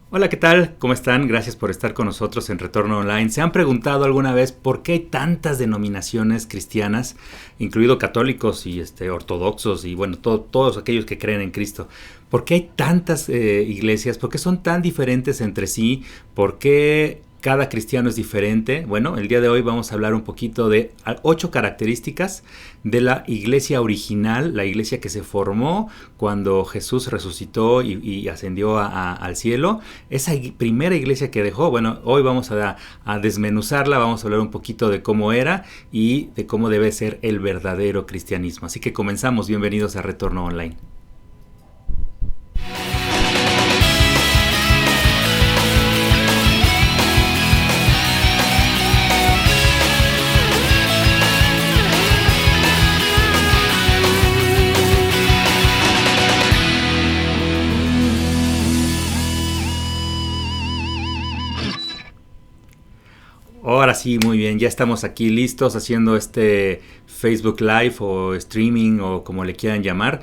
Hola, ¿qué tal? ¿Cómo están? Gracias por estar con nosotros en Retorno Online. ¿Se han preguntado alguna vez por qué hay tantas denominaciones cristianas, incluido católicos y ortodoxos y bueno, todos aquellos que creen en Cristo? ¿Por qué hay tantas iglesias? ¿Por qué son tan diferentes entre sí? ¿Por qué cada cristiano es diferente? Bueno, el día de hoy vamos a hablar un poquito de 8 características de la iglesia original, la iglesia que se formó cuando Jesús resucitó y ascendió al cielo. Esa primera iglesia que dejó, bueno, hoy vamos a desmenuzarla, vamos a hablar un poquito de cómo era y de cómo debe ser el verdadero cristianismo. Así que comenzamos, bienvenidos a Retorno Online. Ahora sí, muy bien, ya estamos aquí listos haciendo este Facebook Live o streaming o como le quieran llamar.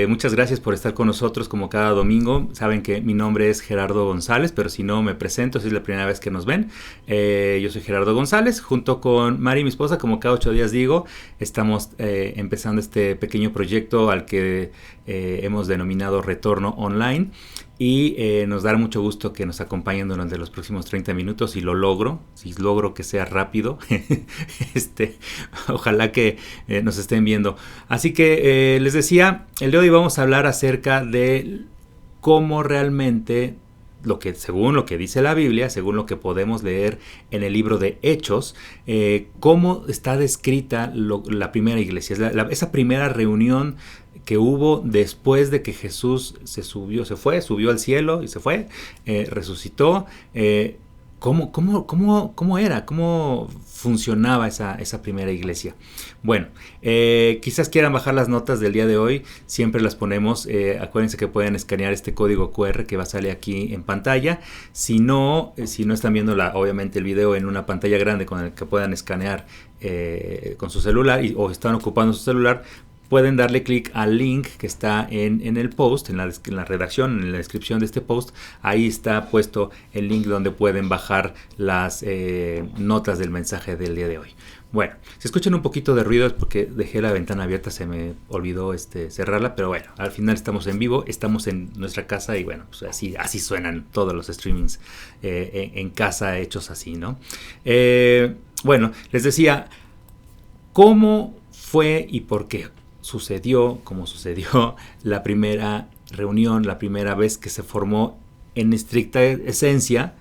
Muchas gracias por estar con nosotros como cada domingo. Saben que mi nombre es Gerardo González, pero si no me presento, si es la primera vez que nos ven. Yo soy Gerardo González, junto con Mari, mi esposa, como cada 8 días digo, estamos empezando este pequeño proyecto al que hemos denominado Retorno Online. Y nos dará mucho gusto que nos acompañen durante los próximos 30 minutos si lo logro, si logro que sea rápido. Ojalá que nos estén viendo. Así que les decía, el de hoy vamos a hablar acerca de cómo realmente según lo que dice la Biblia, según lo que podemos leer en el libro de Hechos, cómo está descrita la primera iglesia, esa primera reunión que hubo después de que Jesús subió al cielo y se fue, resucitó. ¿Cómo era? ¿Cómo funcionaba esa primera iglesia? Bueno, quizás quieran bajar las notas del día de hoy, siempre las ponemos. Acuérdense que pueden escanear este código QR que va a salir aquí en pantalla. Si no están viendo obviamente el video en una pantalla grande con el que puedan escanear con su celular o están ocupando su celular, pueden darle clic al link que está en el post, en la redacción, en la descripción de este post. Ahí está puesto el link donde pueden bajar las notas del mensaje del día de hoy. Bueno, si escuchan un poquito de ruido es porque dejé la ventana abierta, se me olvidó cerrarla, pero bueno, al final estamos en vivo, estamos en nuestra casa y bueno, pues así suenan todos los streamings en casa hechos así, ¿no? Bueno, les decía, ¿cómo fue y por qué sucedió la primera reunión, la primera vez que se formó en estricta esencia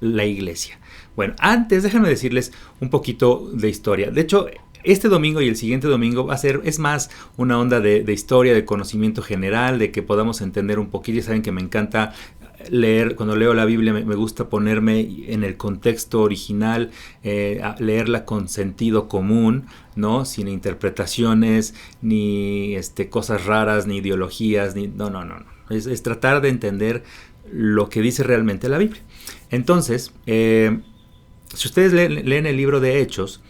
la iglesia? Bueno, antes déjenme decirles un poquito de historia. De hecho, este domingo y el siguiente domingo es más una onda de historia, de conocimiento general, de que podamos entender un poquito. Ya saben que me encanta leer, cuando leo la Biblia me gusta ponerme en el contexto original, leerla con sentido común, ¿no? Sin interpretaciones, ni cosas raras, ni ideologías, no. Es tratar de entender lo que dice realmente la Biblia. Entonces, si ustedes leen el libro de Hechos,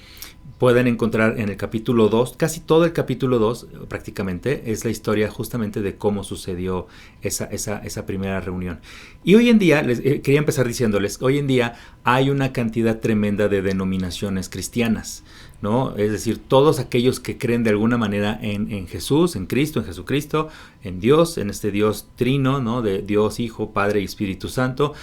pueden encontrar en el capítulo 2, casi todo el capítulo 2 prácticamente, es la historia justamente de cómo sucedió esa primera reunión. Y hoy en día, quería empezar diciéndoles, hoy en día hay una cantidad tremenda de denominaciones cristianas, ¿no? Es decir, todos aquellos que creen de alguna manera en Jesús, en Cristo, en Jesucristo, en Dios, en este Dios trino, ¿no? De Dios, Hijo, Padre y Espíritu Santo.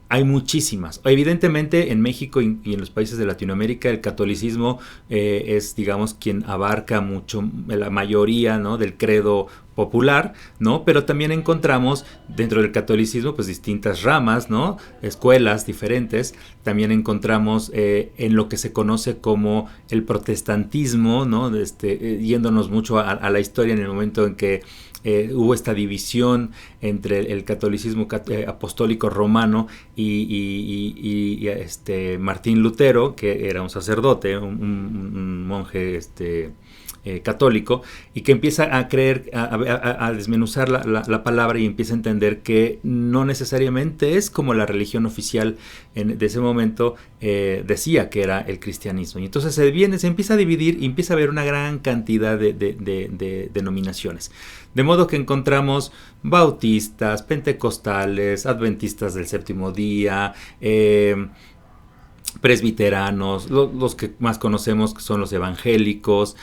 Hay muchísimas. Evidentemente en México y en los países de Latinoamérica el catolicismo es, digamos, quien abarca mucho, la mayoría, ¿no?, del credo popular, ¿no? Pero también encontramos dentro del catolicismo pues distintas ramas, ¿no? Escuelas diferentes. También encontramos en lo que se conoce como el protestantismo, ¿no? Yéndonos mucho a la historia en el momento en que hubo esta división entre el catolicismo apostólico romano y Martín Lutero, que era un sacerdote, un monje católico, y que empieza a creer, a desmenuzar la palabra y empieza a entender que no necesariamente es como la religión oficial de ese momento decía que era el cristianismo. Y entonces se empieza a dividir y empieza a haber una gran cantidad de denominaciones. De modo que encontramos bautistas, pentecostales, adventistas del séptimo día, presbiteranos, los que más conocemos que son los evangélicos,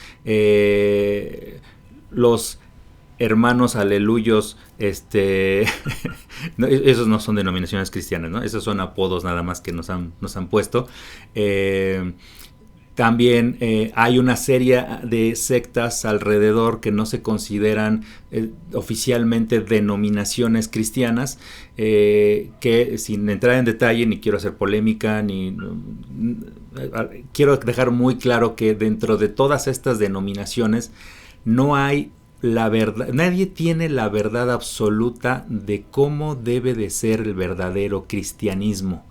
los hermanos aleluyos, no, esos no son denominaciones cristianas, ¿no? Esos son apodos nada más que nos han puesto. También hay una serie de sectas alrededor que no se consideran oficialmente denominaciones cristianas, que sin entrar en detalle, ni quiero hacer polémica, quiero dejar muy claro que dentro de todas estas denominaciones no hay la verdad, nadie tiene la verdad absoluta de cómo debe de ser el verdadero cristianismo,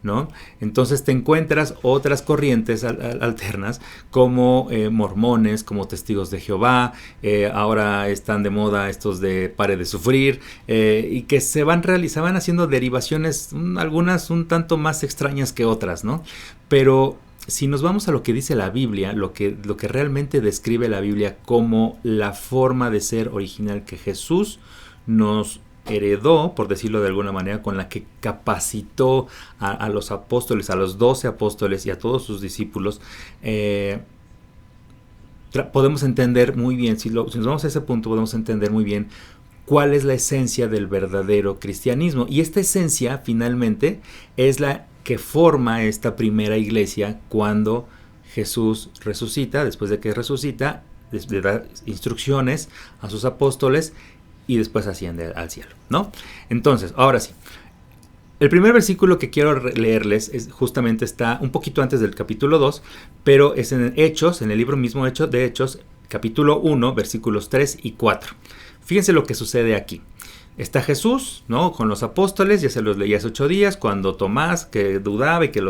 ¿no? Entonces te encuentras otras corrientes alternas como mormones, como testigos de Jehová, ahora están de moda estos de pare de sufrir, y que se van haciendo derivaciones, algunas un tanto más extrañas que otras, ¿no? Pero si nos vamos a lo que dice la Biblia, lo que realmente describe la Biblia como la forma de ser original que Jesús nos heredó, por decirlo de alguna manera, con la que capacitó a los apóstoles, a los 12 apóstoles y a todos sus discípulos, podemos entender muy bien, si nos vamos a ese punto, podemos entender muy bien cuál es la esencia del verdadero cristianismo. Y esta esencia, finalmente, es la que forma esta primera iglesia cuando Jesús resucita. Después de que resucita, le da instrucciones a sus apóstoles y después asciende al cielo, ¿no? Entonces, ahora sí, el primer versículo que quiero leerles justamente está un poquito antes del capítulo 2, pero es en Hechos, en el libro mismo de Hechos, capítulo 1, versículos 3 y 4. Fíjense lo que sucede aquí. Está Jesús, ¿no?, con los apóstoles, ya se los leí hace 8 días, cuando Tomás, que dudaba y que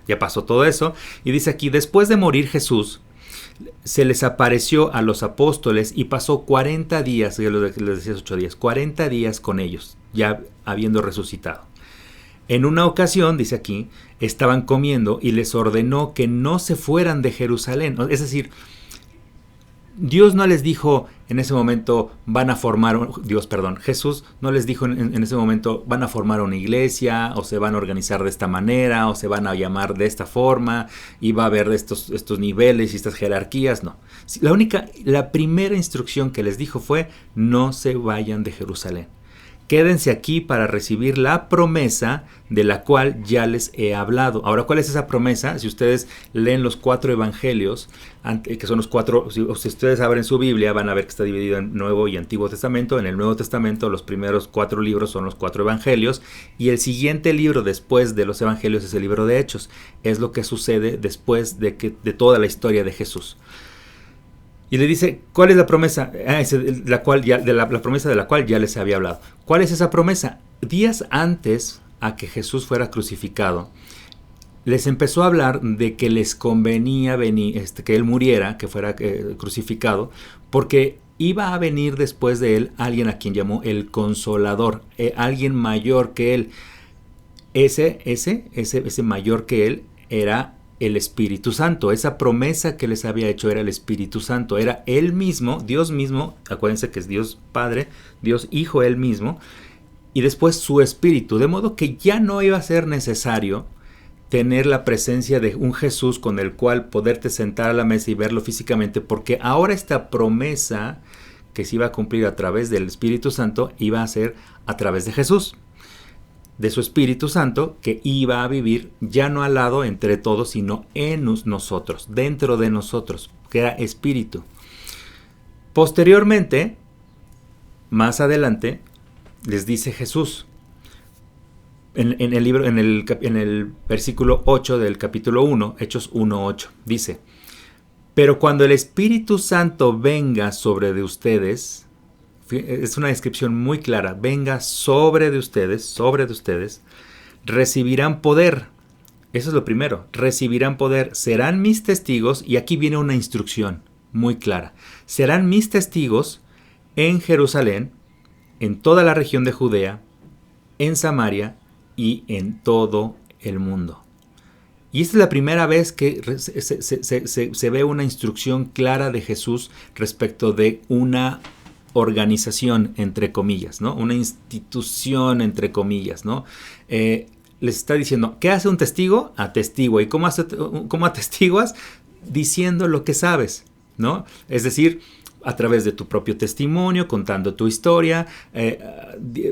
ya pasó todo eso, y dice aquí, después de morir Jesús, se les apareció a los apóstoles y pasó 40 días, ya les decía 8 días, 40 días con ellos, ya habiendo resucitado. En una ocasión, dice aquí, estaban comiendo y les ordenó que no se fueran de Jerusalén, es decir, Jesús no les dijo en ese momento Jesús no les dijo en ese momento van a formar una iglesia, o se van a organizar de esta manera, o se van a llamar de esta forma, y va a haber estos niveles y estas jerarquías, no. La primera instrucción que les dijo fue, no se vayan de Jerusalén. Quédense aquí para recibir la promesa de la cual ya les he hablado. Ahora, ¿cuál es esa promesa? Si ustedes leen los 4 evangelios, que son los 4, si ustedes abren su Biblia, van a ver que está dividido en Nuevo y Antiguo Testamento. En el Nuevo Testamento, los primeros 4 libros son los 4 evangelios, y el siguiente libro después de los evangelios es el libro de Hechos. Es lo que sucede después de toda la historia de Jesús. Y le dice, ¿cuál es la promesa? La promesa de la cual ya les había hablado. ¿Cuál es esa promesa? Días antes a que Jesús fuera crucificado, les empezó a hablar de que les convenía que él muriera, que fuera crucificado, porque iba a venir después de él alguien a quien llamó el Consolador, alguien mayor que él. Ese mayor que él era el Espíritu Santo. Esa promesa que les había hecho era el Espíritu Santo, era él mismo, Dios mismo, acuérdense que es Dios Padre, Dios Hijo, él mismo, y después su Espíritu, de modo que ya no iba a ser necesario tener la presencia de un Jesús con el cual poderte sentar a la mesa y verlo físicamente, porque ahora esta promesa que se iba a cumplir a través del Espíritu Santo iba a ser a través de Jesús, de su Espíritu Santo, que iba a vivir ya no al lado entre todos, sino en nosotros, dentro de nosotros, que era Espíritu. Posteriormente, más adelante, les dice Jesús, en el versículo 8 del capítulo 1, Hechos 1:8, dice, pero cuando el Espíritu Santo venga sobre de ustedes, es una descripción muy clara, venga sobre de ustedes, recibirán poder. Eso es lo primero, recibirán poder, serán mis testigos, y aquí viene una instrucción, muy clara. Serán mis testigos en Jerusalén, en toda la región de Judea, en Samaria y en todo el mundo. Y esta es la primera vez que se ve una instrucción clara de Jesús respecto de una organización, entre comillas, ¿no? Una institución, entre comillas, ¿no? Les está diciendo, ¿qué hace un testigo? Atestigua. ¿Y cómo atestiguas? Diciendo lo que sabes, ¿no? Es decir, a través de tu propio testimonio, contando tu historia,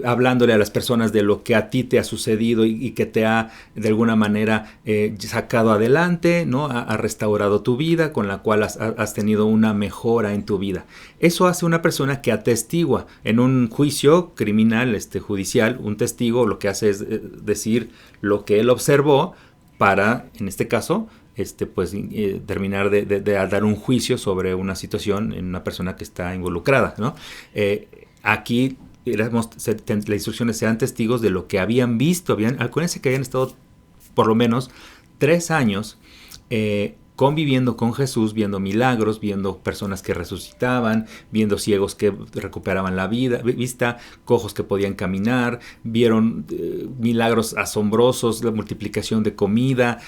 hablándole a las personas de lo que a ti te ha sucedido y que te ha de alguna manera sacado adelante, ¿no? Ha restaurado tu vida, con la cual has tenido una mejora en tu vida. Eso hace una persona que atestigua. En un juicio criminal, judicial, un testigo lo que hace es decir lo que él observó para, en este caso, terminar de dar un juicio sobre una situación en una persona que está involucrada, ¿no? Aquí las instrucciones sean testigos de lo que habían visto. Acuérdense que habían estado por lo menos 3 años conviviendo con Jesús, viendo milagros, viendo personas que resucitaban, viendo ciegos que recuperaban la vista, cojos que podían caminar, vieron milagros asombrosos, la multiplicación de comida,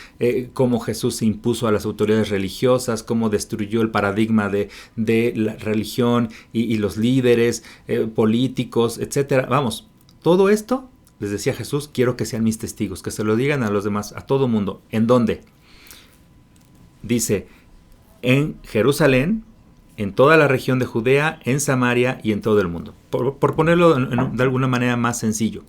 cómo Jesús se impuso a las autoridades religiosas, cómo destruyó el paradigma de la religión y los líderes políticos, etc. Vamos, todo esto, les decía Jesús, quiero que sean mis testigos, que se lo digan a los demás, a todo mundo. ¿En dónde? Dice, en Jerusalén, en toda la región de Judea, en Samaria y en todo el mundo. Por ponerlo de alguna manera más sencillo.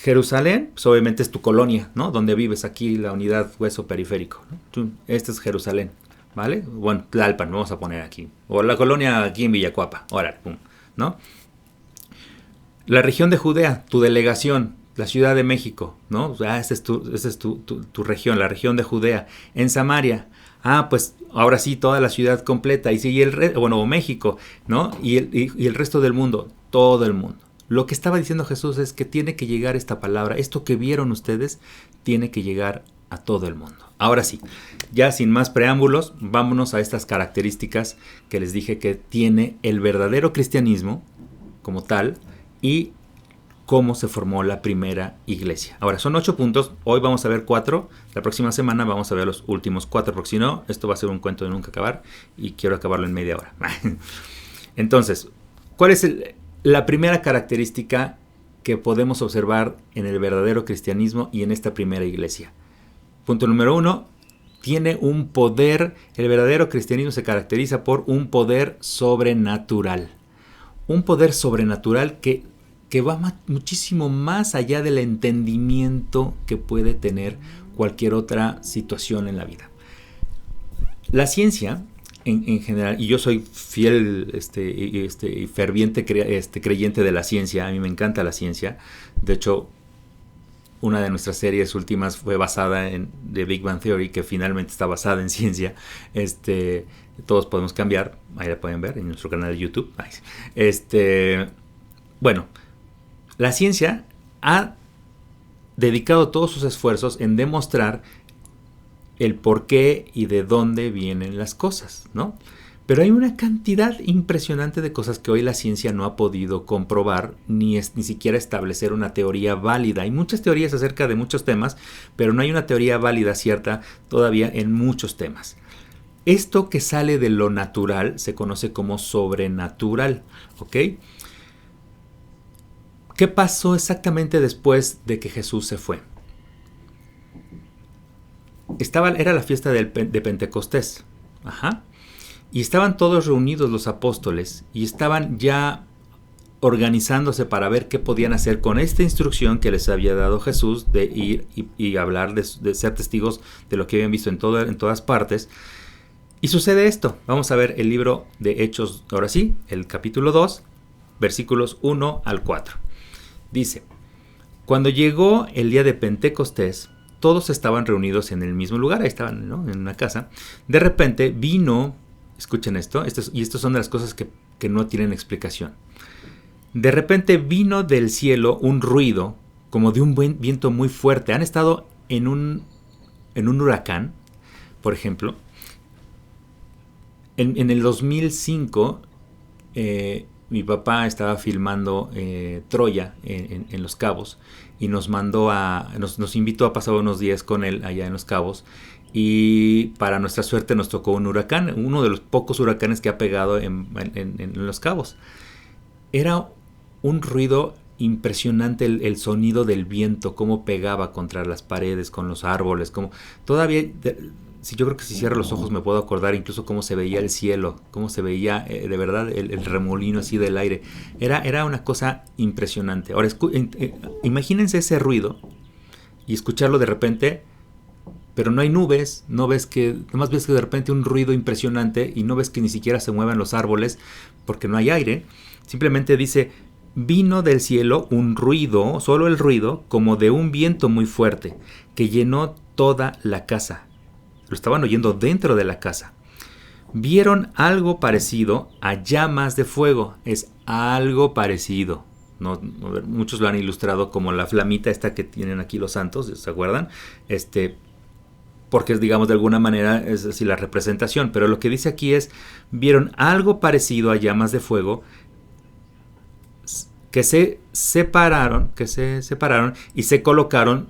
Jerusalén, pues obviamente es tu colonia, ¿no? Donde vives, aquí la unidad hueso periférico, ¿no? Este es Jerusalén, ¿vale? Bueno, Tlalpan, vamos a poner aquí. O la colonia aquí en Villacuapa, órale, pum, ¿no? La región de Judea, tu delegación, la Ciudad de México, ¿no? Esa es tu región, la región de Judea. En Samaria, pues ahora sí, toda la ciudad completa. Y sí, o México, ¿no? Y el resto del mundo, todo el mundo. Lo que estaba diciendo Jesús es que tiene que llegar esta palabra, esto que vieron ustedes, tiene que llegar a todo el mundo. Ahora sí, ya sin más preámbulos, vámonos a estas características que les dije que tiene el verdadero cristianismo como tal y cómo se formó la primera iglesia. Ahora, son 8 puntos, hoy vamos a ver 4, la próxima semana vamos a ver los últimos 4, porque si no, esto va a ser un cuento de nunca acabar y quiero acabarlo en media hora. Entonces, ¿cuál es la primera característica que podemos observar en el verdadero cristianismo y en esta primera iglesia? Punto número 1, tiene un poder, el verdadero cristianismo se caracteriza por un poder sobrenatural. Un poder sobrenatural que va muchísimo más allá del entendimiento que puede tener cualquier otra situación en la vida. La ciencia, en general, y yo soy fiel y ferviente creyente de la ciencia, a mí me encanta la ciencia. De hecho, una de nuestras series últimas fue basada en The Big Bang Theory, que finalmente está basada en ciencia. Todos podemos cambiar, ahí la pueden ver en nuestro canal de YouTube. Bueno, la ciencia ha dedicado todos sus esfuerzos en demostrar el por qué y de dónde vienen las cosas, ¿no? Pero hay una cantidad impresionante de cosas que hoy la ciencia no ha podido comprobar ni siquiera establecer una teoría válida. Hay muchas teorías acerca de muchos temas, pero no hay una teoría válida cierta todavía en muchos temas. Esto que sale de lo natural se conoce como sobrenatural, ¿ok? ¿Qué pasó exactamente después de que Jesús se fue? Era la fiesta de Pentecostés. Y estaban todos reunidos los apóstoles y estaban ya organizándose para ver qué podían hacer con esta instrucción que les había dado Jesús de ir y hablar, de ser testigos de lo que habían visto en todas partes. Y sucede esto. Vamos a ver el libro de Hechos, ahora sí, el capítulo 2, versículos 1 al 4. Dice, cuando llegó el día de Pentecostés, todos estaban reunidos en el mismo lugar, ahí estaban, ¿no?, en una casa. De repente vino, escuchen esto, y estas son de las cosas que no tienen explicación. De repente vino del cielo un ruido, como de un buen viento muy fuerte. ¿Han estado en un huracán, por ejemplo? En el 2005, mi papá estaba filmando Troya en Los Cabos y nos invitó a pasar unos días con él allá en Los Cabos. Y para nuestra suerte nos tocó un huracán, uno de los pocos huracanes que ha pegado en Los Cabos. Era un ruido impresionante el sonido del viento, cómo pegaba contra las paredes, con los árboles, como todavía, si yo creo que si cierro los ojos me puedo acordar incluso cómo se veía el cielo, cómo se veía de verdad el remolino así del aire. Era una cosa impresionante. Ahora, imagínense ese ruido y escucharlo de repente, pero no hay nubes, nomás ves que de repente un ruido impresionante y no ves que ni siquiera se muevan los árboles porque no hay aire. Simplemente dice, vino del cielo un ruido, solo el ruido, como de un viento muy fuerte, que llenó toda la casa. Lo estaban oyendo dentro de la casa. Vieron algo parecido a llamas de fuego. Es algo parecido. Muchos lo han ilustrado como la flamita esta que tienen aquí los santos, ¿se acuerdan? Porque digamos de alguna manera es así la representación. Pero lo que dice aquí es, vieron algo parecido a llamas de fuego que se separaron y se colocaron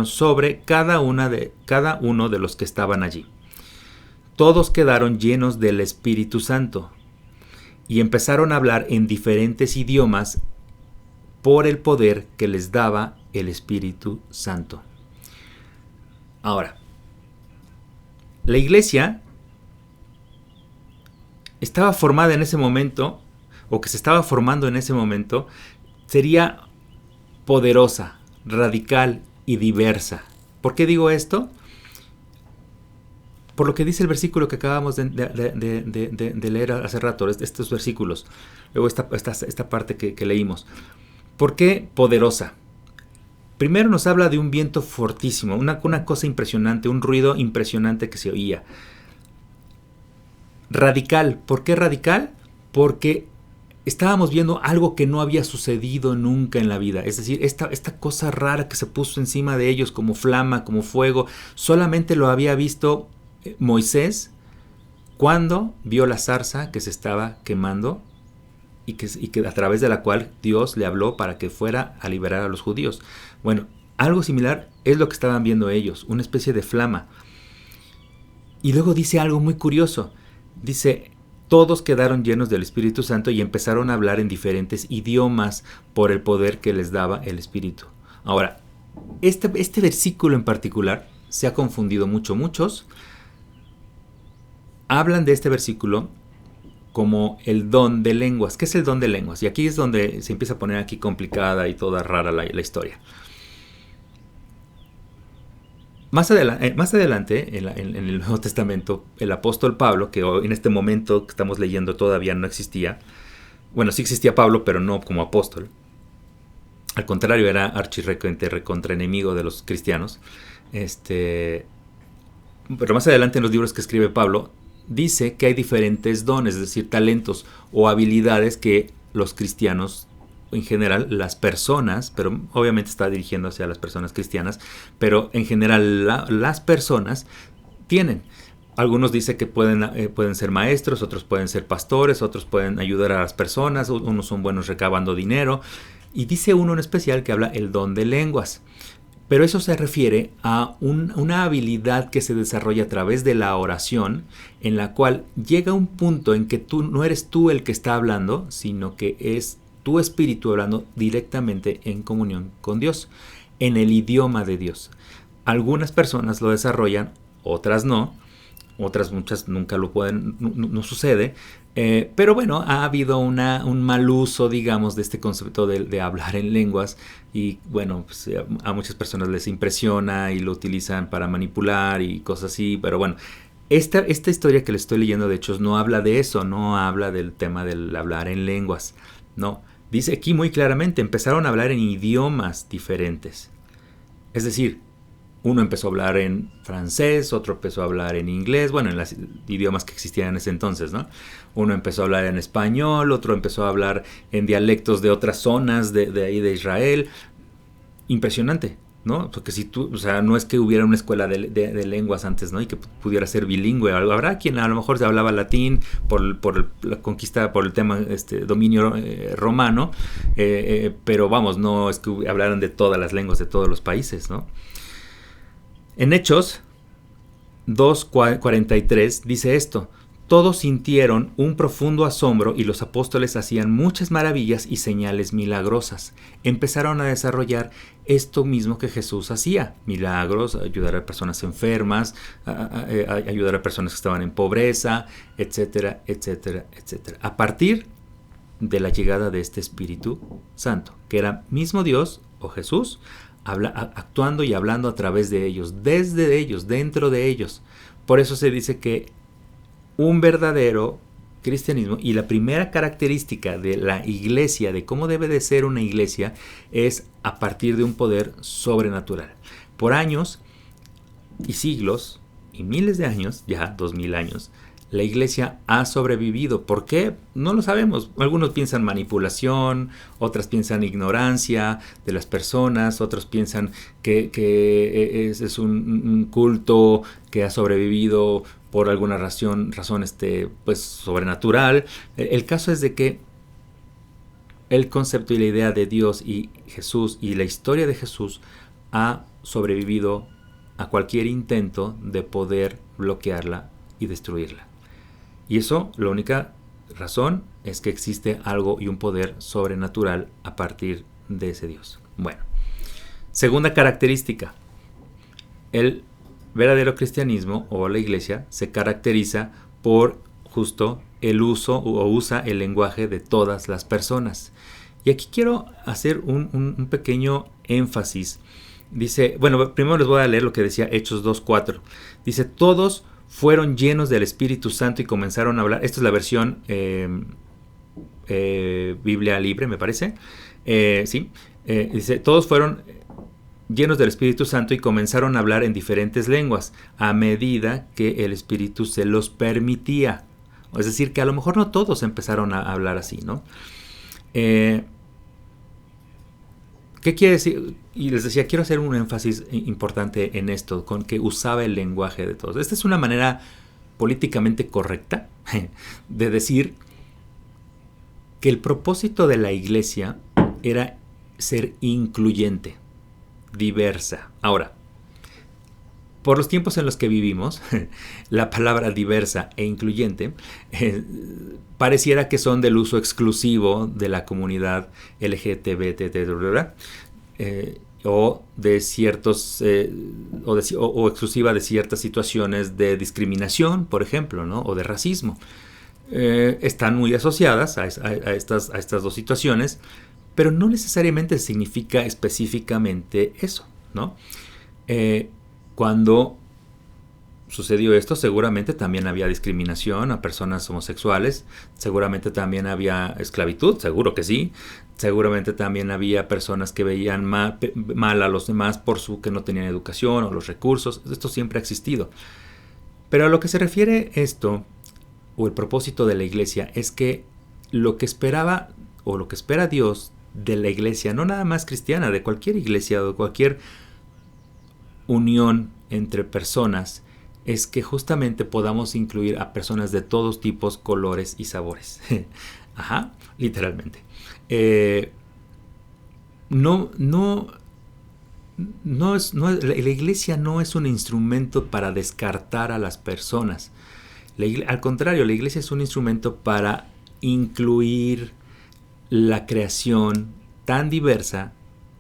sobre cada uno de los que estaban allí. Todos quedaron llenos del Espíritu Santo y empezaron a hablar en diferentes idiomas por el poder que les daba el Espíritu Santo. Ahora, la iglesia estaba formada en ese momento, o que se estaba formando en ese momento, sería poderosa, radical y diversa. ¿Por qué digo esto? Por lo que dice el versículo que acabamos de leer hace rato, estos versículos, luego esta parte que leímos. ¿Por qué poderosa? Primero nos habla de un viento fortísimo, una cosa impresionante, un ruido impresionante que se oía. Radical. ¿Por qué radical? Porque estábamos viendo algo que no había sucedido nunca en la vida. Es decir, esta cosa rara que se puso encima de ellos como flama, como fuego, solamente lo había visto Moisés cuando vio la zarza que se estaba quemando y que a través de la cual Dios le habló para que fuera a liberar a los judíos. Bueno, algo similar es lo que estaban viendo ellos, una especie de flama. Y luego dice algo muy curioso. Dice, todos quedaron llenos del Espíritu Santo y empezaron a hablar en diferentes idiomas por el poder que les daba el Espíritu. Ahora, este versículo en particular se ha confundido mucho. Muchos hablan de este versículo como el don de lenguas. ¿Qué es el don de lenguas? Y aquí es donde se empieza a poner aquí complicada y toda rara la historia. Más adelante en el Nuevo Testamento, el apóstol Pablo, que hoy, en este momento que estamos leyendo todavía no existía, bueno, sí existía Pablo, pero no como apóstol. Al contrario, era recontra enemigo de los cristianos. Pero más adelante en los libros que escribe Pablo, dice que hay diferentes dones, es decir, talentos o habilidades que los cristianos, en general, las personas, pero obviamente está dirigiéndose a las personas cristianas, pero en general las personas tienen. Algunos dicen que pueden ser maestros, otros pueden ser pastores, otros pueden ayudar a las personas, unos son buenos recabando dinero, y dice uno en especial que habla el don de lenguas. Pero eso se refiere a una habilidad que se desarrolla a través de la oración, en la cual llega un punto en que no eres tú el que está hablando, sino que es tu espíritu hablando directamente en comunión con Dios, en el idioma de Dios. Algunas personas lo desarrollan, otras no, otras muchas nunca lo pueden, no sucede, pero bueno, ha habido un mal uso, digamos, de este concepto de hablar en lenguas y bueno, pues, a muchas personas les impresiona y lo utilizan para manipular y cosas así, pero bueno, esta historia que les estoy leyendo de Hechos no habla de eso, no habla del tema del hablar en lenguas, no. Dice aquí muy claramente, empezaron a hablar en idiomas diferentes. Es decir, uno empezó a hablar en francés, otro empezó a hablar en inglés, bueno, en los idiomas que existían en ese entonces, ¿no? Uno empezó a hablar en español, otro empezó a hablar en dialectos de otras zonas de ahí de Israel. Impresionante. ¿no? Porque si tú, o sea, no es que hubiera una escuela de lenguas antes, ¿no? Y que pudiera ser bilingüe. Habrá quien a lo mejor se hablaba latín por la conquista, por el tema, dominio romano, pero vamos, no es que hablaran de todas las lenguas de todos los países, ¿no? En Hechos 2:43 dice esto: todos sintieron un profundo asombro y los apóstoles hacían muchas maravillas y señales milagrosas. Empezaron a desarrollar esto mismo que Jesús hacía: milagros, ayudar a personas enfermas, ayudar a personas que estaban en pobreza, etcétera, etcétera, etcétera. A partir de la llegada de este Espíritu Santo, que era mismo Dios o Jesús, actuando y hablando a través de ellos, desde ellos, dentro de ellos. Por eso se dice que un verdadero cristianismo, y la primera característica de la iglesia, de cómo debe de ser una iglesia, es a partir de un poder sobrenatural. Por años y siglos y miles de años, ya 2000 años, la iglesia ha sobrevivido. ¿Por qué? No lo sabemos. Algunos piensan manipulación, otras piensan ignorancia de las personas, otros piensan que es un culto que ha sobrevivido por alguna razón pues sobrenatural. El caso es de que el concepto y la idea de Dios y Jesús y la historia de Jesús ha sobrevivido a cualquier intento de poder bloquearla y destruirla. Y eso, la única razón es que existe algo y un poder sobrenatural a partir de ese Dios. Bueno, segunda característica: el verdadero cristianismo o la iglesia se caracteriza por justo el uso o usa el lenguaje de todas las personas. Y aquí quiero hacer un pequeño énfasis. Dice, bueno, primero les voy a leer lo que decía Hechos 2:4. Dice: todos fueron llenos del Espíritu Santo y comenzaron a hablar. Esta es la versión Biblia Libre, me parece. Sí. Dice: todos fueron llenos del Espíritu Santo y comenzaron a hablar en diferentes lenguas a medida que el Espíritu se los permitía. Es decir, que a lo mejor no todos empezaron a hablar así, ¿no? ¿Qué quiere decir? Y les decía, quiero hacer un énfasis importante en esto, con que usaba el lenguaje de todos. Esta es una manera políticamente correcta de decir que el propósito de la iglesia era ser incluyente, diversa. Ahora, por los tiempos en los que vivimos, la palabra diversa e incluyente pareciera que son del uso exclusivo de la comunidad LGTB, o de ciertos o exclusiva de ciertas situaciones de discriminación, por ejemplo, ¿no? O de racismo. Están muy asociadas a estas dos situaciones, pero no necesariamente significa específicamente eso, ¿no? Cuando sucedió esto, seguramente también había discriminación a personas homosexuales, seguramente también había esclavitud, seguro que sí, seguramente también había personas que veían mal a los demás por que no tenían educación o los recursos. Esto siempre ha existido. Pero a lo que se refiere esto, o el propósito de la iglesia, es que lo que esperaba o lo que espera Dios de la iglesia, no nada más cristiana, de cualquier iglesia o de cualquier unión entre personas, es que justamente podamos incluir a personas de todos tipos, colores y sabores. Ajá, literalmente. La iglesia no es un instrumento para descartar a las personas. Al contrario, la iglesia es un instrumento para incluir la creación tan diversa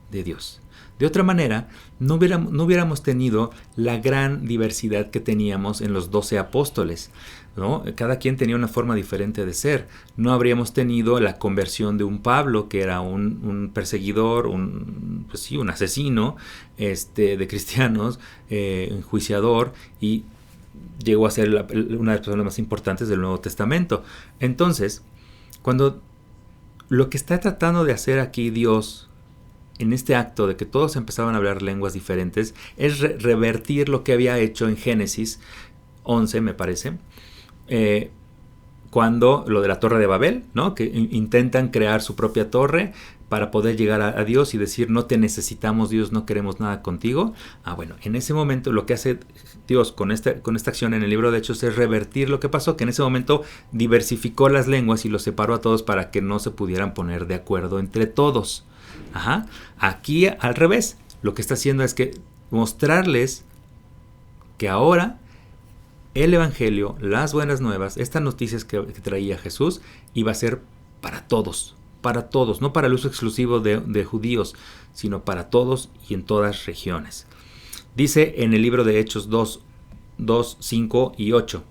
de Dios. De otra manera, no hubiéramos tenido la gran diversidad que teníamos en los 12 apóstoles, ¿no? Cada quien tenía una forma diferente de ser. No habríamos tenido la conversión de un Pablo, que era un perseguidor, un asesino de cristianos, enjuiciador, y llegó a ser una de las personas más importantes del Nuevo Testamento. Entonces, cuando lo que está tratando de hacer aquí Dios en este acto de que todos empezaban a hablar lenguas diferentes es revertir lo que había hecho en Génesis 11, me parece, cuando lo de la Torre de Babel, ¿no? Que intentan crear su propia torre, para poder llegar a Dios y decir, no te necesitamos, Dios, no queremos nada contigo. Bueno, en ese momento lo que hace Dios con esta acción en el libro de Hechos es revertir lo que pasó, que en ese momento diversificó las lenguas y los separó a todos para que no se pudieran poner de acuerdo entre todos. Aquí al revés, lo que está haciendo es que mostrarles que ahora el Evangelio, las buenas nuevas, estas noticias que traía Jesús, iba a ser para todos, no para el uso exclusivo de judíos, sino para todos y en todas regiones. Dice en el libro de Hechos 2, 5 y 8.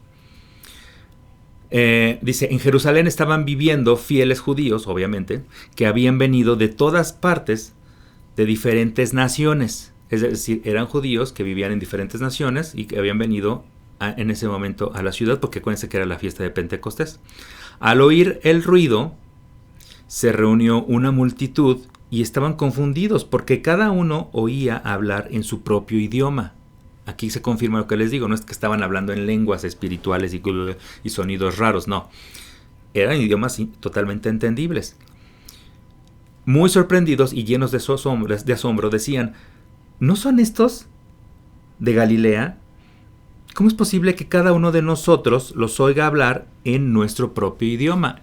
Dice, en Jerusalén estaban viviendo fieles judíos, obviamente, que habían venido de todas partes de diferentes naciones. Es decir, eran judíos que vivían en diferentes naciones y que habían venido en ese momento a la ciudad, porque acuérdense que era la fiesta de Pentecostés. Al oír el ruido, se reunió una multitud y estaban confundidos porque cada uno oía hablar en su propio idioma. Aquí se confirma lo que les digo, no es que estaban hablando en lenguas espirituales y sonidos raros, no. Eran idiomas totalmente entendibles. Muy sorprendidos y llenos de asombro decían, ¿no son estos de Galilea? ¿Cómo es posible que cada uno de nosotros los oiga hablar en nuestro propio idioma?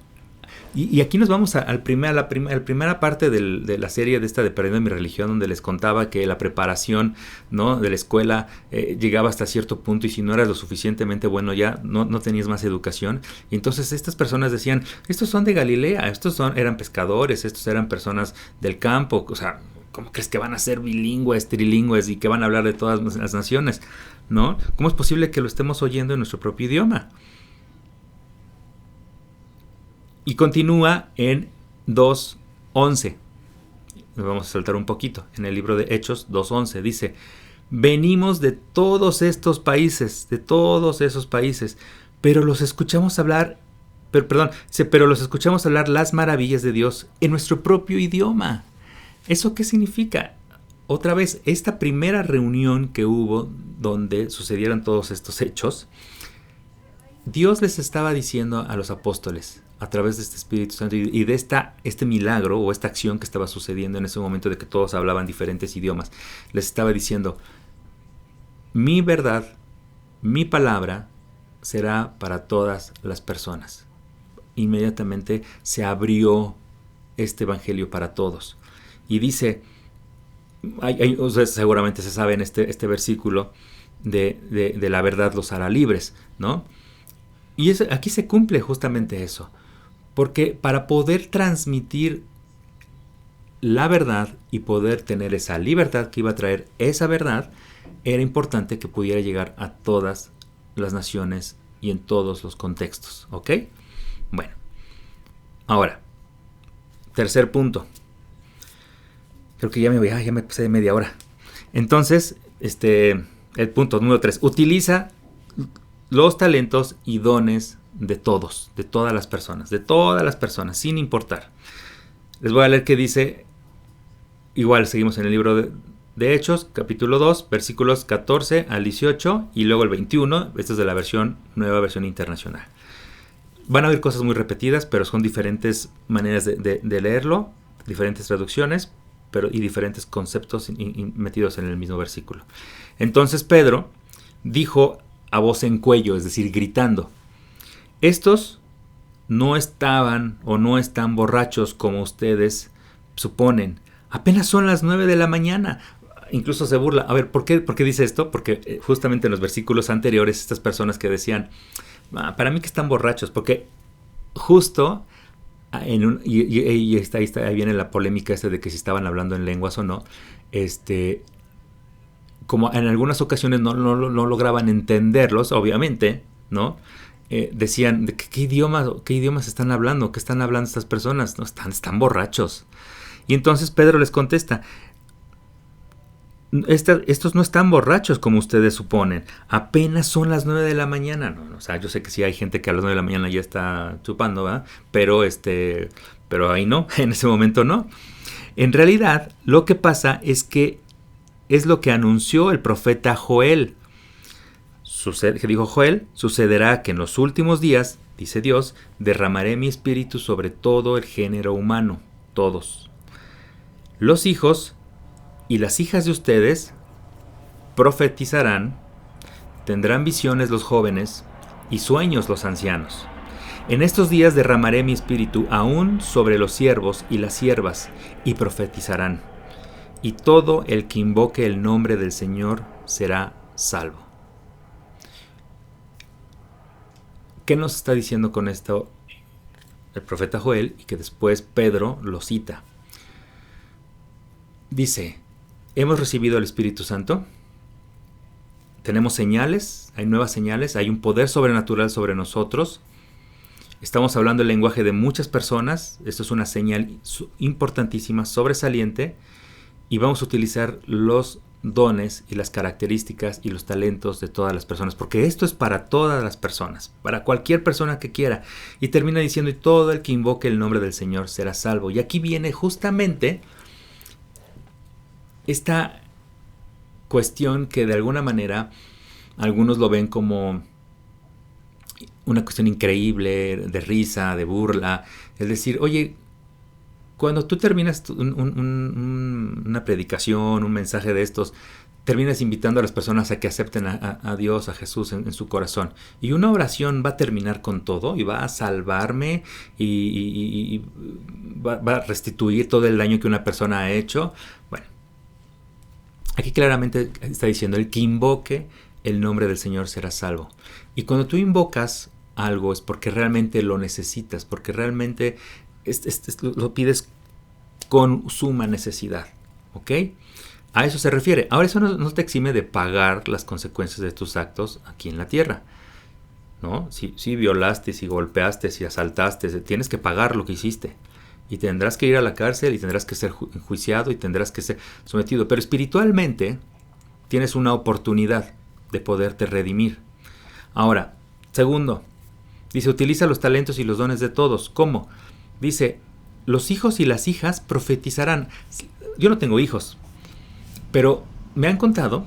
Y aquí nos vamos a la primera parte de la serie de esta de Perdiendo mi religión, donde les contaba que la preparación, ¿no?, de la escuela llegaba hasta cierto punto, y si no eras lo suficientemente bueno ya no tenías más educación. Y entonces estas personas decían, estos son de Galilea, eran pescadores, estos eran personas del campo, o sea, ¿cómo crees que van a ser bilingües, trilingües y que van a hablar de todas las naciones? ¿No? ¿Cómo es posible que lo estemos oyendo en nuestro propio idioma? Y continúa en 2.11. Nos vamos a saltar un poquito. En el libro de Hechos 2.11 dice, venimos de todos esos países, pero los escuchamos hablar, pero los escuchamos hablar las maravillas de Dios en nuestro propio idioma. ¿Eso qué significa? Otra vez, esta primera reunión que hubo donde sucedieron todos estos hechos, Dios les estaba diciendo a los apóstoles, a través de este Espíritu Santo y de este milagro o esta acción que estaba sucediendo en ese momento de que todos hablaban diferentes idiomas, les estaba diciendo, mi verdad, mi palabra será para todas las personas. Inmediatamente se abrió este evangelio para todos. Y dice, ustedes seguramente se saben este versículo de la verdad los hará libres, ¿no? Y aquí se cumple justamente eso. Porque para poder transmitir la verdad y poder tener esa libertad que iba a traer esa verdad, era importante que pudiera llegar a todas las naciones y en todos los contextos. ¿Ok? Bueno. Ahora, tercer punto. Creo que ya me pasé de media hora. Entonces, el punto número 3. Utiliza los talentos y dones de todos, de todas las personas, sin importar. Les voy a leer qué dice, igual seguimos en el libro de Hechos, capítulo 2, versículos 14 al 18 y luego el 21, esta es de la nueva versión internacional. Van a haber cosas muy repetidas, pero son diferentes maneras de leerlo, diferentes traducciones, y diferentes conceptos metidos en el mismo versículo. Entonces Pedro dijo a voz en cuello, es decir, gritando, estos no estaban o no están borrachos como ustedes suponen. Apenas son las 9 de la mañana. Incluso se burla. A ver, ¿por qué dice esto? Porque justamente en los versículos anteriores, estas personas que decían, para mí que están borrachos, porque justo ahí viene la polémica de que si estaban hablando en lenguas o no. Como en algunas ocasiones no lograban entenderlos, obviamente, ¿no? Decían, ¿de qué idiomas están hablando? ¿Qué están hablando estas personas? No, están borrachos. Y entonces Pedro les contesta, estos no están borrachos como ustedes suponen. Apenas son las 9 de la mañana. No, o sea, yo sé que sí hay gente que a las 9 de la mañana ya está chupando, ¿verdad? Pero ahí no, en ese momento no. En realidad, lo que pasa es que es lo que anunció el profeta Joel. Que dijo Joel, sucederá que en los últimos días, dice Dios, derramaré mi espíritu sobre todo el género humano, todos. Los hijos y las hijas de ustedes profetizarán, tendrán visiones los jóvenes y sueños los ancianos. En estos días derramaré mi espíritu aún sobre los siervos y las siervas, y profetizarán. Y todo el que invoque el nombre del Señor será salvo. ¿Qué nos está diciendo con esto el profeta Joel? Y que después Pedro lo cita. Dice, hemos recibido el Espíritu Santo, tenemos señales, hay nuevas señales, hay un poder sobrenatural sobre nosotros. Estamos hablando el lenguaje de muchas personas. Esto es una señal importantísima, sobresaliente. Y vamos a utilizar los dones y las características y los talentos de todas las personas. Porque esto es para todas las personas. Para cualquier persona que quiera. Y termina diciendo, y todo el que invoque el nombre del Señor será salvo. Y aquí viene justamente esta cuestión que de alguna manera algunos lo ven como una cuestión increíble, de risa, de burla. Es decir, oye, cuando tú terminas una predicación, un mensaje de estos, terminas invitando a las personas a que acepten a Dios, a Jesús en su corazón. Y una oración va a terminar con todo y va a salvarme y va a restituir todo el daño que una persona ha hecho. Bueno, aquí claramente está diciendo, el que invoque el nombre del Señor será salvo. Y cuando tú invocas algo es porque realmente lo necesitas, porque realmente lo pides con suma necesidad, ¿ok? A eso se refiere. Ahora eso no te exime de pagar las consecuencias de tus actos aquí en la tierra, ¿no? Si violaste, si golpeaste, si asaltaste, tienes que pagar lo que hiciste. Y tendrás que ir a la cárcel y tendrás que ser enjuiciado y tendrás que ser sometido. Pero espiritualmente tienes una oportunidad de poderte redimir. Ahora, segundo, dice, utiliza los talentos y los dones de todos. ¿Cómo? Dice, los hijos y las hijas profetizarán. Yo no tengo hijos, pero me han contado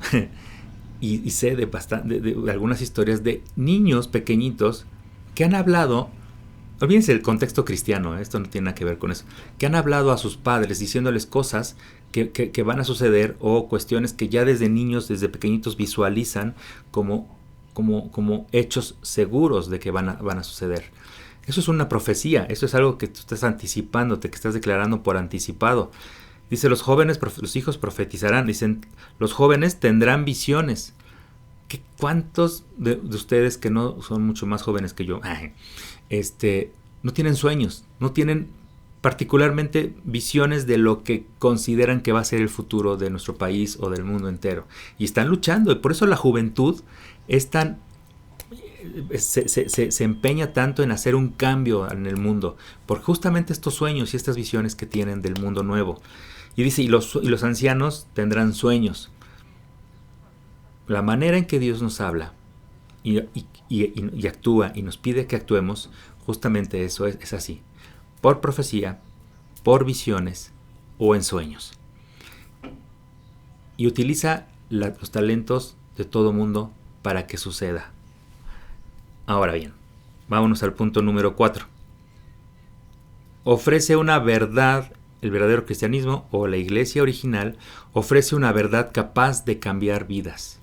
y sé de algunas historias de niños pequeñitos que han hablado. Olvídense del contexto cristiano, esto no tiene nada que ver con eso. Que han hablado a sus padres diciéndoles cosas que van a suceder o cuestiones que ya desde niños, desde pequeñitos visualizan como hechos seguros de que van a suceder. Eso es una profecía, eso es algo que tú estás anticipándote, que estás declarando por anticipado. Dice, los hijos profetizarán, dicen, los jóvenes tendrán visiones. ¿Cuántos de ustedes que no son mucho más jóvenes que yo, no tienen sueños, no tienen particularmente visiones de lo que consideran que va a ser el futuro de nuestro país o del mundo entero? Y están luchando, y por eso la juventud es tan... Se empeña tanto en hacer un cambio en el mundo, por justamente estos sueños y estas visiones que tienen del mundo nuevo. Y dice, y los ancianos tendrán sueños. La manera en que Dios nos habla y actúa y nos pide que actuemos, justamente eso es así, por profecía, por visiones o en sueños. Y utiliza los talentos de todo mundo para que suceda. Ahora bien, vámonos al punto número 4. Ofrece una verdad, el verdadero cristianismo o la iglesia original ofrece una verdad capaz de cambiar vidas.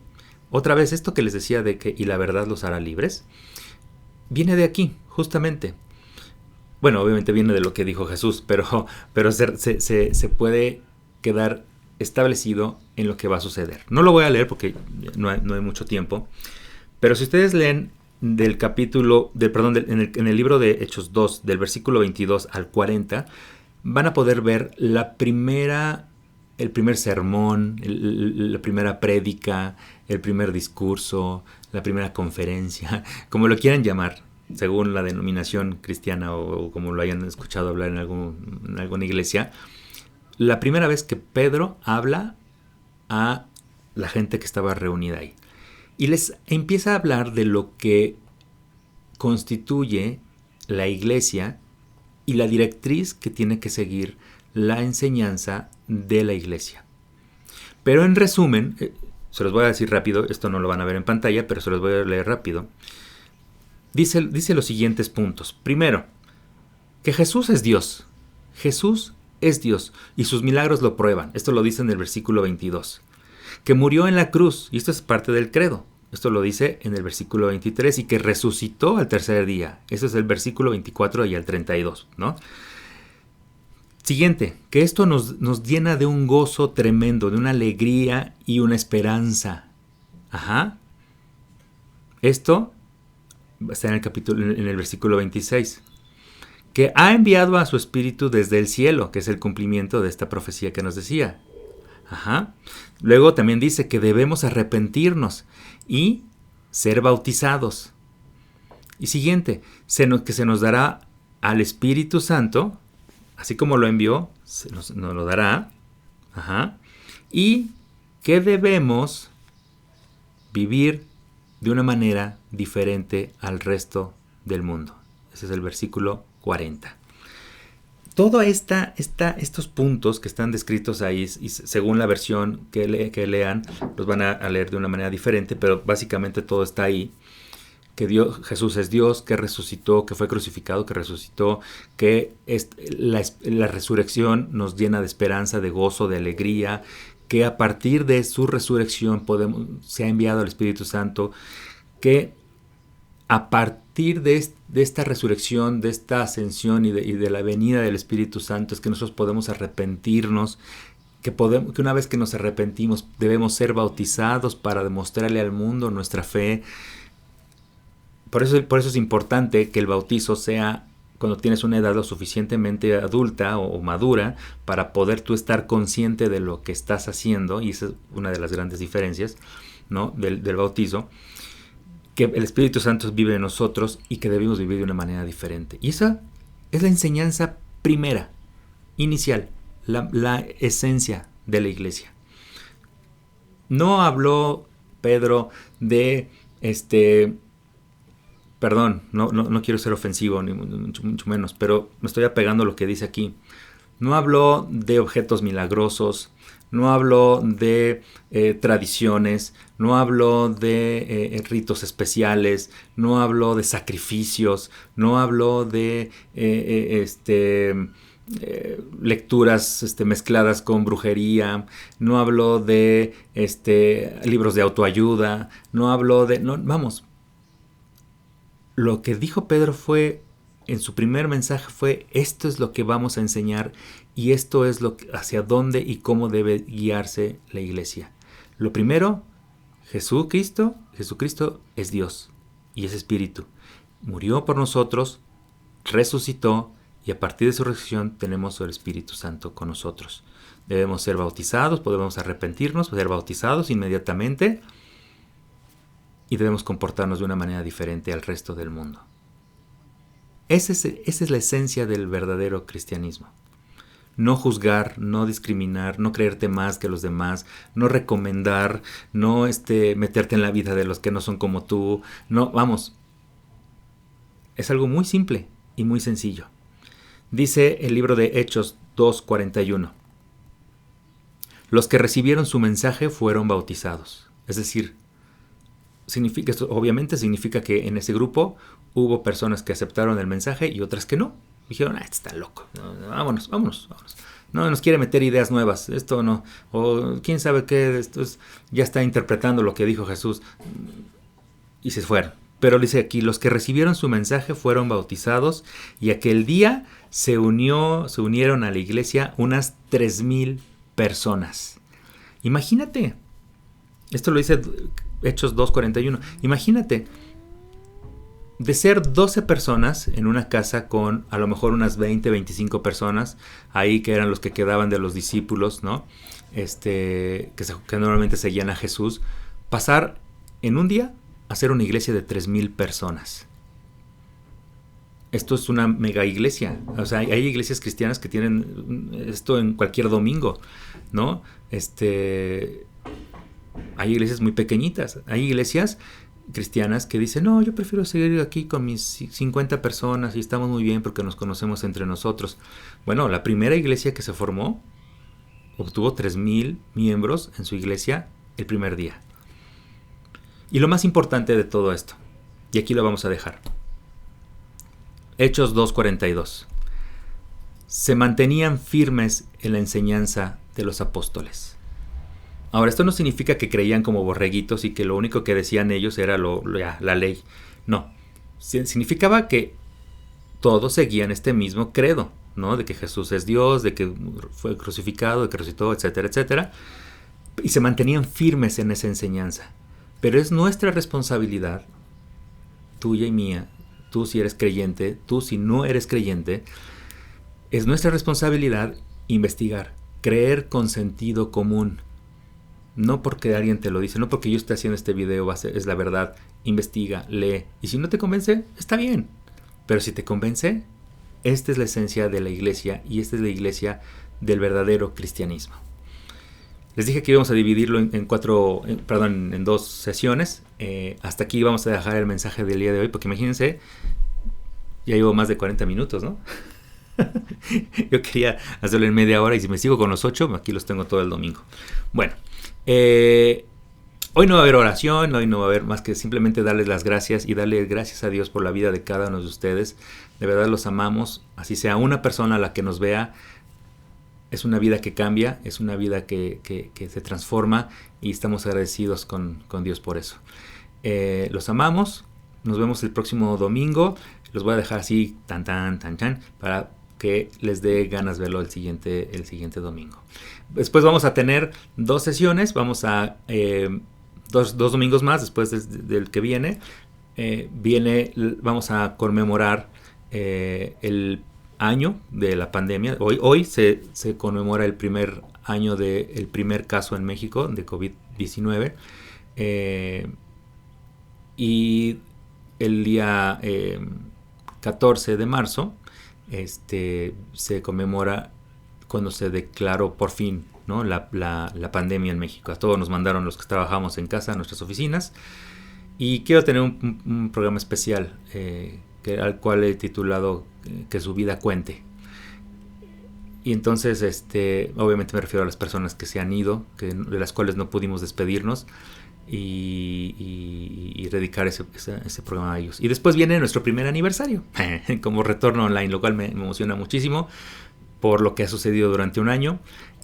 Otra vez, esto que les decía de que y la verdad los hará libres, viene de aquí, justamente. Bueno, obviamente viene de lo que dijo Jesús, pero se puede quedar establecido en lo que va a suceder. No lo voy a leer porque no hay mucho tiempo, pero si ustedes leen del capítulo, en el libro de Hechos 2, del versículo 22 al 40, van a poder ver el primer sermón, la primera prédica, el primer discurso, la primera conferencia, como lo quieran llamar, según la denominación cristiana o como lo hayan escuchado hablar en alguna iglesia. La primera vez que Pedro habla a la gente que estaba reunida ahí. Y les empieza a hablar de lo que constituye la iglesia y la directriz que tiene que seguir la enseñanza de la iglesia. Pero en resumen, se los voy a decir rápido, esto no lo van a ver en pantalla, pero se los voy a leer rápido. Dice los siguientes puntos. Primero, que Jesús es Dios. Jesús es Dios y sus milagros lo prueban. Esto lo dice en el versículo 22. Que murió en la cruz, y esto es parte del credo. Esto lo dice en el versículo 23, y que resucitó al tercer día. Eso es el versículo 24 y el 32, ¿no? Siguiente, que esto nos llena de un gozo tremendo, de una alegría y una esperanza. Ajá. Esto está en el versículo 26. Que ha enviado a su Espíritu desde el cielo, que es el cumplimiento de esta profecía que nos decía. Ajá. Luego también dice que debemos arrepentirnos y ser bautizados. Y siguiente, que se nos dará al Espíritu Santo, así como lo envió, nos lo dará. Ajá. Y que debemos vivir de una manera diferente al resto del mundo. Ese es el versículo 40. Todos estos puntos que están descritos ahí, y según la versión que lean, los van a leer de una manera diferente, pero básicamente todo está ahí. Que Jesús es Dios, que resucitó, que fue crucificado, que resucitó, que la resurrección nos llena de esperanza, de gozo, de alegría, que a partir de su resurrección se ha enviado el Espíritu Santo, que a partir de esta resurrección, de esta ascensión y de la venida del Espíritu Santo, es que nosotros podemos arrepentirnos, que una vez que nos arrepentimos debemos ser bautizados para demostrarle al mundo nuestra fe. Por eso es importante que el bautizo sea cuando tienes una edad lo suficientemente adulta o madura para poder tú estar consciente de lo que estás haciendo, y esa es una de las grandes diferencias, ¿no?, del bautizo, que el Espíritu Santo vive en nosotros y que debemos vivir de una manera diferente. Y esa es la enseñanza primera, inicial, la esencia de la iglesia. No habló Pedro de perdón, no quiero ser ofensivo, ni mucho menos, pero me estoy apegando a lo que dice aquí. No habló de objetos milagrosos, no habló de tradiciones, no habló de ritos especiales, no habló de sacrificios, no habló de lecturas mezcladas con brujería, no habló de libros de autoayuda, no habló de... vamos, lo que dijo Pedro en su primer mensaje fue: esto es lo que vamos a enseñar y esto es hacia dónde y cómo debe guiarse la iglesia. Lo primero, Jesucristo es Dios y es Espíritu. Murió por nosotros, resucitó, y a partir de su resurrección tenemos el Espíritu Santo con nosotros. Debemos ser bautizados, podemos arrepentirnos, ser bautizados inmediatamente, y debemos comportarnos de una manera diferente al resto del mundo. Esa es la esencia del verdadero cristianismo. No juzgar, no discriminar, no creerte más que los demás, no recomendar, no meterte en la vida de los que no son como tú. No, vamos. Es algo muy simple y muy sencillo. Dice el libro de Hechos 2:41. Los que recibieron su mensaje fueron bautizados. Es decir, esto obviamente significa que en ese grupo hubo personas que aceptaron el mensaje y otras que no. Dijeron: este está loco, no, vámonos. No nos quiere meter ideas nuevas, esto no, o quién sabe qué, ya está interpretando lo que dijo Jesús, y se fueron. Pero dice aquí: los que recibieron su mensaje fueron bautizados, y aquel día se unieron a la iglesia unas 3,000 personas. Imagínate, esto lo dice Hechos 2:41. Imagínate, de ser 12 personas en una casa con a lo mejor unas 20, 25 personas, ahí que eran los que quedaban de los discípulos, ¿no? Que normalmente seguían a Jesús, pasar en un día a ser una iglesia de 3,000 personas. Esto es una mega iglesia. O sea, hay iglesias cristianas que tienen esto en cualquier domingo, ¿no? Hay iglesias muy pequeñitas. Hay iglesias cristianas que dicen: no, yo prefiero seguir aquí con mis 50 personas y estamos muy bien porque nos conocemos entre nosotros. Bueno, la primera iglesia que se formó obtuvo 3,000 miembros en su iglesia el primer día. Y lo más importante de todo esto, y aquí lo vamos a dejar, Hechos 2:42. se mantenían firmes en la enseñanza de los apóstoles. Ahora, esto no significa que creían como borreguitos y que lo único que decían ellos era la ley. No, significaba que todos seguían este mismo credo, ¿no? De que Jesús es Dios, de que fue crucificado, de que resucitó, etcétera, etcétera. Y se mantenían firmes en esa enseñanza. Pero es nuestra responsabilidad, tuya y mía, tú si eres creyente, tú si no eres creyente, es nuestra responsabilidad investigar, creer con sentido común. No porque alguien te lo dice, no porque yo esté haciendo este video es la verdad. Investiga, lee. Y si no te convence, está bien. Pero si te convence, esta es la esencia de la iglesia y esta es la iglesia del verdadero cristianismo. Les dije que íbamos a dividirlo en 2 sesiones. Hasta aquí vamos a dejar el mensaje del día de hoy, porque imagínense, ya llevo más de 40 minutos, ¿no? Yo quería hacerlo en media hora y si me sigo con los 8, aquí los tengo todo el domingo. Bueno, hoy no va a haber oración, hoy no va a haber más que simplemente darles las gracias y darle gracias a Dios por la vida de cada uno de ustedes. De verdad los amamos, así sea una persona a la que nos vea. Es una vida que cambia, es una vida que se transforma y estamos agradecidos con Dios por eso. Los amamos, nos vemos el próximo domingo. Los voy a dejar así, tan, para que les dé ganas verlo el siguiente domingo. Después vamos a tener 2 sesiones, vamos a dos domingos más después del que viene. Vamos a conmemorar el año de la pandemia. Hoy se conmemora el primer año del primer caso en México de COVID-19. Y el día 14 de marzo se conmemora cuando se declaró por fin, ¿no? la pandemia en México. A todos nos mandaron los que trabajamos en casa a nuestras oficinas. Y quiero tener un programa especial al cual he titulado Que su vida cuente. Y entonces obviamente me refiero a las personas que se han ido, de las cuales no pudimos despedirnos, y dedicar ese programa a ellos. Y después viene nuestro primer aniversario como retorno online, lo cual me emociona muchísimo por lo que ha sucedido durante un año.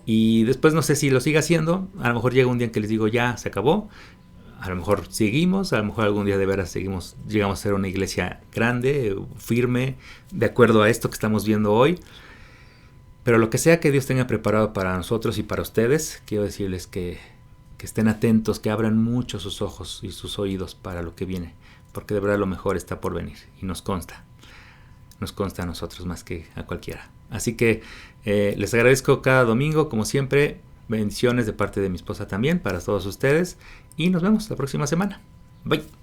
Y después no sé si lo siga haciendo. A lo mejor llega un día en que les digo ya se acabó. A lo mejor seguimos, a lo mejor algún día de veras llegamos a ser una iglesia grande, firme, de acuerdo a esto que estamos viendo hoy. Pero lo que sea que Dios tenga preparado para nosotros y para ustedes, quiero decirles que estén atentos, que abran mucho sus ojos y sus oídos para lo que viene, porque de verdad lo mejor está por venir y nos consta a nosotros más que a cualquiera. Así que les agradezco cada domingo, como siempre, bendiciones de parte de mi esposa también para todos ustedes y nos vemos la próxima semana. Bye.